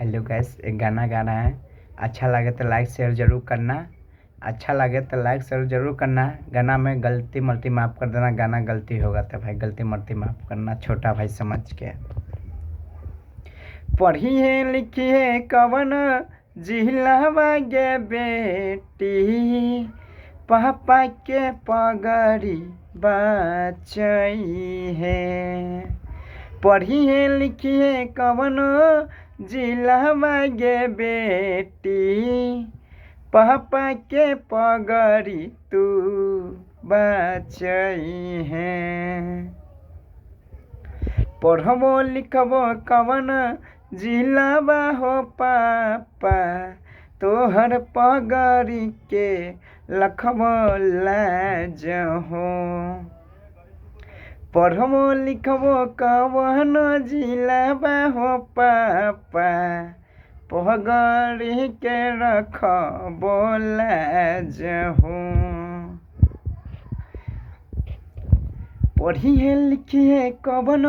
Hello guys, एक गाना गा रहा है। अच्छा लगे तो लाइक शेयर ज़रूर करना। गाना में गलती मलती माफ़ कर देना। गाना गलती होगा तो भाई गलती मलती माफ़ करना, छोटा भाई समझ के। पढ़िए लिखिए कवन जिहलावा गे बेटी, पापा के पगड़ी बचई है। पढ़िए लिखिए कवन जिहलावा गे बेटी, पापा के पगड़ी तू बचई है। पढ़बो लिखबो कवन जिलावा हो पापा, तोहर पगड़ी के लखबो लाज हो। पढ़बो लिखबो कवन जिलावा हो पापा, पगड़ी के रखबो लाज हो। पढ़िए लिखिए कवन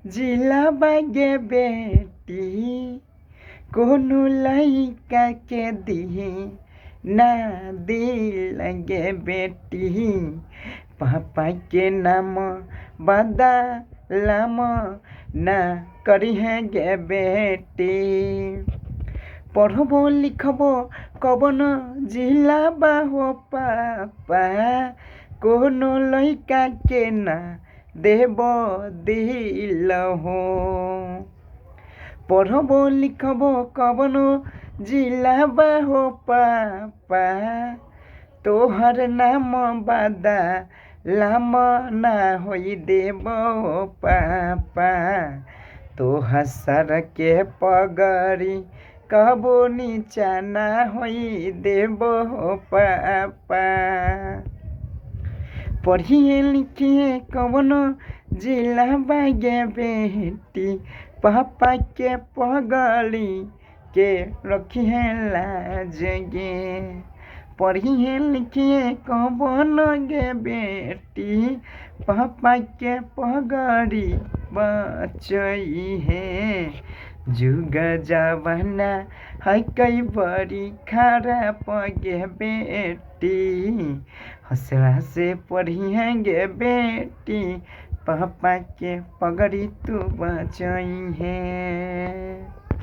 जिलावा गे बेटी, कोनो लइका के दिही ना दिल गे बेटी, पापा के नाम बदलाम ना करिहे गे बेटी। पढ़बो लिखबो कवन जिलावा हो पापा, कोनो लइका के ना देबो दिल हो। पढ़बो लिखबो कवनो जिलावा हो पापा, तोहर नाम बदलाम ना होई देबो पापा, तोहर सर के पगड़ी कबो नीचा ना होई देबो पापा। पढ़िए लिखिए कवनो जिलावा गे बेटी, पापा के पगड़ी के रखिए लाज गे। पढ़िए लिखिए कवनो गे बेटी, पापा के पगड़ी बचई है। जुग जमाना है कई बड़ी खराब गे बेटी, हौसला से पढ़िए गे बेटी, पापा के पगड़ी तू बचई है।